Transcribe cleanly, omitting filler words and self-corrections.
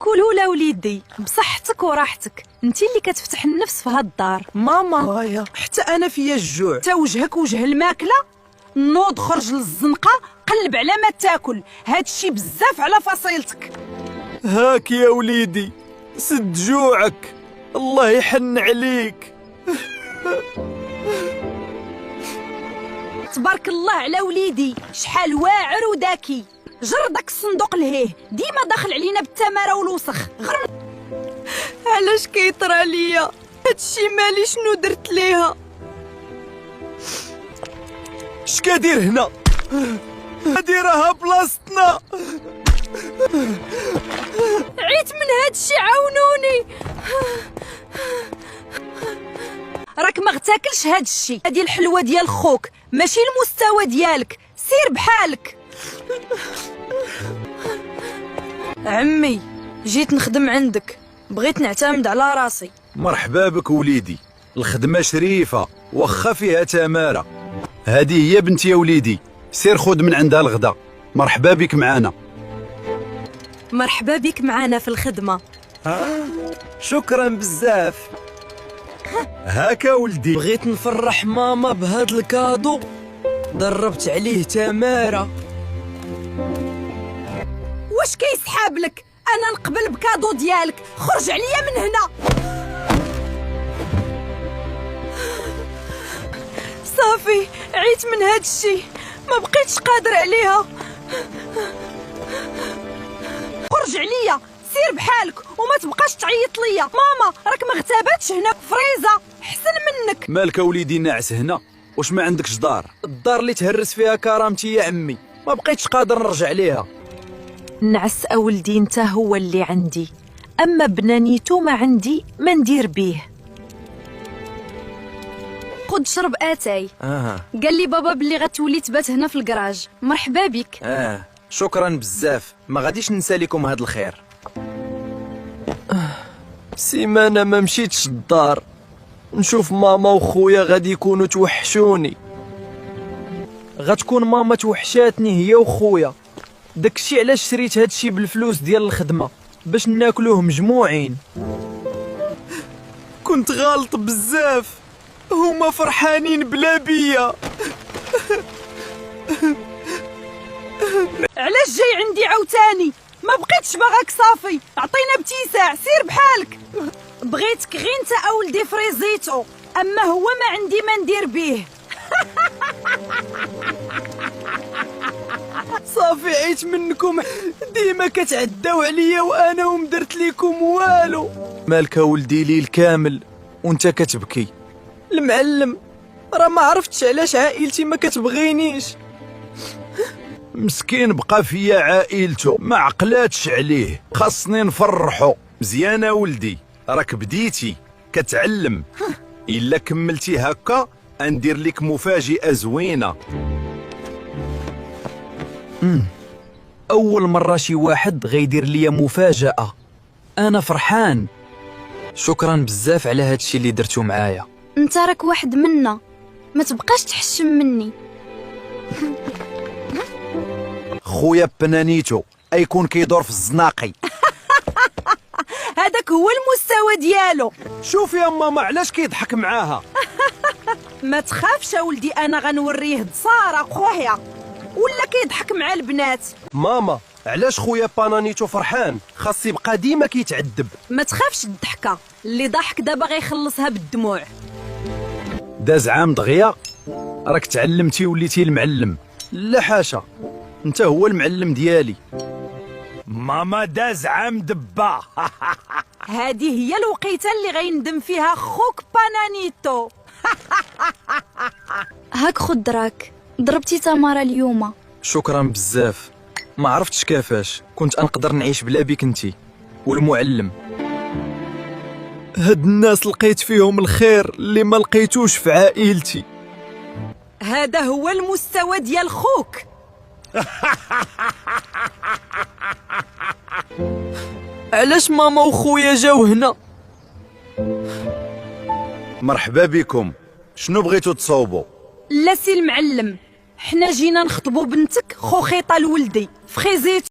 كولوا وليدي بصحتك وراحتك، انت اللي كتفتح النفس في هاد الدار. ماما حتى انا فيا الجوع. تا وجهك وجه الماكله، نوض خرج للزنقه قلب على ما تاكل، هادشي بزاف على فصيلتك. هاك يا وليدي سد جوعك، الله يحن عليك. تبارك الله على وليدي، شحال واعر وداكي. جر داك الصندوق لهيه، ديما داخل علينا بالتماره والوسخ. علاش كيطرى ليا هادشي؟ مالي شنو درت ليها؟ اش كدير هنا؟ ديرها بلاصتنا. عيت من هادشي، عاونوني. راك ما غتاكلش هادشي، هادي الحلوه ديال خوك ماشي المستوى ديالك، سير بحالك. عمي جيت نخدم عندك، بغيت نعتمد على راسي. مرحبا بك وليدي، الخدمة شريفة واخا فيها تمارة. هذه هي بنتي يا وليدي، سير خذ من عندها الغدا. مرحبا بك معانا. مرحبا بك معانا في الخدمة. شكرا بزاف. هاكا ولدي، بغيت نفرح ماما بهاد الكادو، دربت عليه تمارة. واش كيسحاب لك؟ انا نقبل بكادو ديالك، خرج عليا من هنا. صافي عيت من هادشي، ما بقيتش قادر عليها. خرج عليا، سير بحالك وما تبقاش تعيط ليا. ماما راك ما اغتابتش هنا فريزه احسن منك. مالك وليدي ناعس هنا؟ واش ما عندكش دار؟ الدار اللي تهرس فيها كرامتي يا عمي، ما بقيتش قادر نرجع ليها. نعس أولدي انت هو اللي عندي، اما بنانيتو ما عندي ما ندير بيه. خد شرب اتاي. قال لي بابا بلي غتولي تبات هنا في الكراج. مرحبا بك. شكرا بزاف، ما غاديش ننسى لكم هاد الخير. سيمانه ما مشيتش الدار، نشوف ماما وخويا غادي يكونوا توحشوني. غتكون ماما توحشاتني هي وخويا، داكشي علاش شريت هادشي بالفلوس ديال الخدمه باش ناكلوه مجموعين. كنت غالط بزاف، هما فرحانين بلا بيا. علاش جاي عندي عاوتاني؟ ما بقيتش باغاك، صافي عطينا بتيساع، سير بحالك. بغيتك غير انت اولدي فريزيتو، اما هو ما عندي ما ندير بيه. صافي عيت منكم، ديما كتعداو عليا وانا ومدرت ليكم والو. مالك ولدي ليل كامل وانت كتبكي؟ المعلم راه ما عرفتش علاش عائلتي ما كتبغينيش. مسكين بقى فيا عائلته، ما عقلاتش عليه، خاصني نفرحو. مزيانة ولدي، راك بديتي كتعلم، إلا كملتي هكا أندير لك مفاجأة زوينة. أول مرة شي واحد غيدير ليا مفاجأة، أنا فرحان. شكرا بزاف على هادشي اللي درتو معايا. انت راك واحد منا، ما تبقاش تحشم مني. خويا بنانيتو أيكون كيدور في الزناقي. هذاك هو المستوى ديالو. شوف يا ماما علاش كيضحك معاها. ما تخافش ولدي، انا غنوريه دصاره خويا، ولا كيضحك مع البنات. ماما علاش خويا بانانيتو فرحان؟ خاص يبقى ديما كيتعذب. ما تخافش الضحكه، اللي ضحك دابا غيخلصها بالدموع. داز عام دغيا راك تعلمتي وليتي المعلم. لا حاشا، انت هو المعلم ديالي. ماما داز عام دبا. هذه هي الوقيته اللي غيندم فيها خوك بانانيتو. هاك خد دراك، ضربتي تمارة اليوم. شكرا بزاف، ما عرفتش كيفاش كنت انقدر نعيش بلا بيك انتي والمعلم. هاد الناس لقيت فيهم الخير اللي ما لقيتوش في عائلتي. هذا هو المستوى ديال خوك. علاش ماما وخويا جاو هنا؟ مرحبا بكم، شنو بغيتو تصوبوا؟ لا سي المعلم، حنا جينا نخطبوا بنتك خوخيطه لولدي فريزيت.